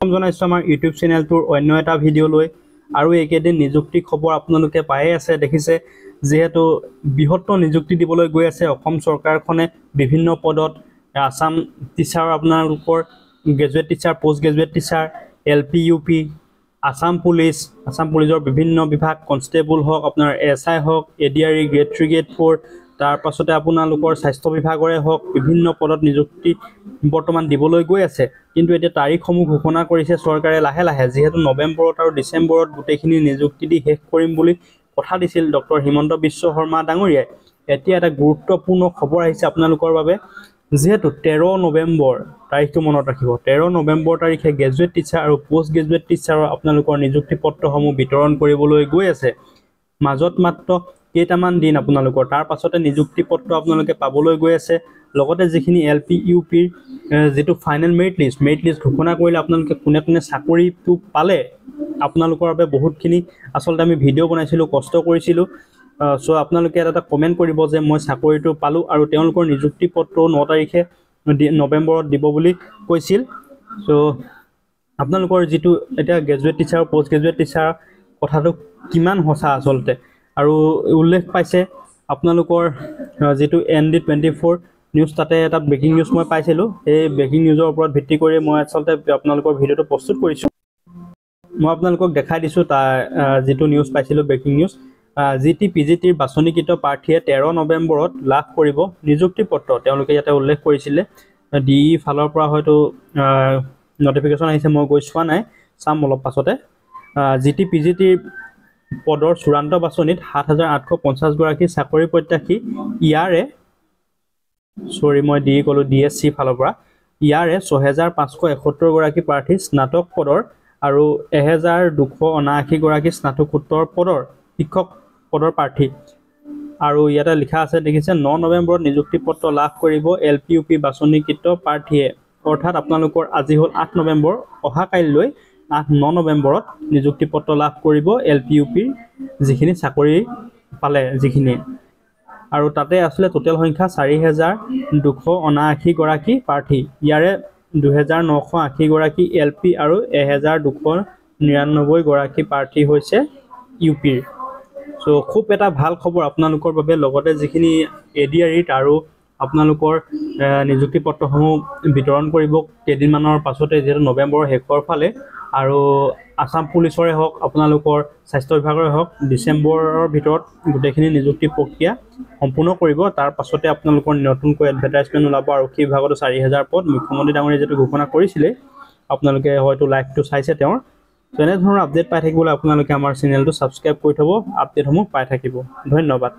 জনাইছো আমাৰ ইউটিউব চেনেলটোৰ অন্য এটা ভিডিঅ' লৈ আৰু এইকেইদিন নিযুক্তি খবৰ আপোনালোকে পায়ে আছে দেখিছে যেহেতু বৃহত্তৰ নিযুক্তি দিবলৈ গৈ আছে অসম চৰকাৰখনে বিভিন্ন পদত আসাম টিচাৰ আপোনালোকৰ graduate teacher post graduate teacher LP UP Assam পুলিচৰ বিভিন্ন বিভাগ কনষ্টেবল হওক আপোনাৰ এছআই হওক এডিআৰই গ্ৰেড 3 গ্ৰেড 4 তাৰ পাছতে আপোনালোকৰ স্বাস্থ্য বিভাগৰে হওক বিভিন্ন পদত নিযুক্তি বৰ্তমান দিবলৈ গৈ আছে কিন্তু এতিয়া তাৰিখসমূহ ঘোষণা কৰিছে চৰকাৰে লাহে লাহে যেহেতু নৱেম্বৰত আৰু ডিসেম্বৰত গোটেইখিনি নিযুক্তি দি শেষ কৰিম বুলি কথা দিছিল ডক্টৰ হিমন্ত বিশ্ব শৰ্মা ডাঙৰীয়াই এতিয়া এটা গুৰুত্বপূৰ্ণ খবৰ আহিছে আপোনালোকৰ বাবে যেহেতু 13 নৱেম্বৰ তাৰিখটো মনত ৰাখিব 13 নৱেম্বৰ তাৰিখে গ্ৰেজুৱেট টিচাৰ আৰু পোষ্ট গ্ৰেজুৱেট টিচাৰৰ আপোনালোকৰ নিযুক্তি পত্ৰসমূহ বিতৰণ কৰিবলৈ গৈ আছে মাজত মাত্ৰ কেইটামান দিন আপোনালোকৰ তাৰ পাছতে নিযুক্তি পত্ৰ আপোনালোকে পাবলৈ গৈ আছে লগতে যিখিনি এলপি ইউপিৰ যেটো ফাইনেল মেৰিট লিষ্ট ঘোষণা কৰিলে আপোনালোকে কোনে কোনে চাকৰিটো পালে আপোনালোকৰ বাবে বহুতখিনি আসলতে আমি ভিডিঅ' বনাইছিলো কষ্ট কৰিছিলো সো আপোনালোকে এটা কমেন্ট কৰিব যে মই চাকৰিটো পালো আৰু তেওঁলোকৰ নিযুক্তি পত্ৰ 9 তাৰিখে নৱেম্বৰত দিব বুলি কৈছিল সো আপোনালোকৰ যেটো এটা graduate teacher post graduate teacher কথাটো কিমান হসা আসলতে আৰু উল্লেখ পাইছে আপোনালোকৰ যেটো ND24 নিউজ তাতে এটা ব্ৰেকিং নিউজ মই পাইছিলো এই ব্ৰেকিং নিউজৰ ওপৰত ভিত্তি কৰি মই আসলতে আপোনালোকৰ ভিডিঅটো প্ৰস্তুত কৰিছো মই আপোনালোকক দেখাই দিছো তাৰ যেটো নিউজ পাইছিলো ব্ৰেকিং নিউজ জিটি পিজিটিৰ বাছনিকৃত প্ৰাৰ্থীয়ে 13 নৱেম্বৰত লাভ কৰিব নিযুক্তি পত্ৰ তেওঁলোকে ইয়াতে উল্লেখ কৰিছিল ডি ফালৰ পৰা হয়তো নটিফিকেশন আহিছে মই গৈ চোৱা নাই চাম অলপ পাছতে জিটি পিজিটিৰ পদৰ চূড়ান্ত বাছনিত 7850 গৰাকী চাকৰি প্ৰত্যাশী ইয়াৰে সৰি মই ডি কলো ডিএসসি ফালৰ পৰা ইয়াৰে 6571 গৰাকী প্ৰাৰ্থী স্নাতক পদৰ আৰু 1279 গৰাকী স্নাতকোত্তৰ পদৰ শিক্ষক পদৰ প্ৰাৰ্থী আৰু ইয়াতে লিখা আছে দেখিছে 9 নৱেম্বৰত নিযুক্তি পত্ৰ লাভ কৰিব এলপিইউপি বাছনিকৃত প্ৰাৰ্থীয়ে অৰ্থাৎ আপোনালোকৰ আজি হল 8 নৱেম্বৰ অহা কাইলৈ 9 নৱেম্বৰত নিযুক্তি পত্ৰ লাভ কৰিব এলপিইউপি যিখিনি চাকৰি পালে যিখিনি আৰু তাতে আসলে টোটাল সংখ্যা 4279 গৰাকী প্ৰাৰ্থী ইয়াৰে 2980 গৰাকী এলপি আৰু 1299 গৰাকী প্ৰাৰ্থী হৈছে ইউপিৰ সো খুব এটা ভাল খবৰ আপোনালোকৰ বাবে লগতে যিখিনি এডিআৰিত আৰু আপোনালোকৰ নিযুক্তি পত্ৰসমূহ বিতৰণ কৰিব কেদিনমানৰ পাছতে যেটো নৱেম্বৰৰ শেষৰ ফালে আৰু আসাম পুলিচৰে হওক আপোনালোকৰ স্বাস্থ্য বিভাগৰে হওক ডিসেম্বৰৰ ভিতৰত গোটেইখিনি নিযুক্তি প্ৰক্ৰিয়া সম্পূৰ্ণ কৰিব তাৰ পাছতে আপোনালোকৰ নতুনকৈ এডভাৰটাইজমেন্ট ওলাব আৰু কি বিভাগত 4000 পদ মুখ্যমন্ত্ৰী ডাঙৰীয়ে যেটো ঘোষণা কৰিছিলে আপোনালোকে হয়তো লাইভটো চাইছে তেওঁৰ তেনে ধৰণৰ আপডেট পাই থাকিবলৈ আপোনালোকে আমাৰ চেনেলটো সাবস্ক্ৰাইব কৰি থব আপডেটসমূহ পাই থাকিব ধন্যবাদ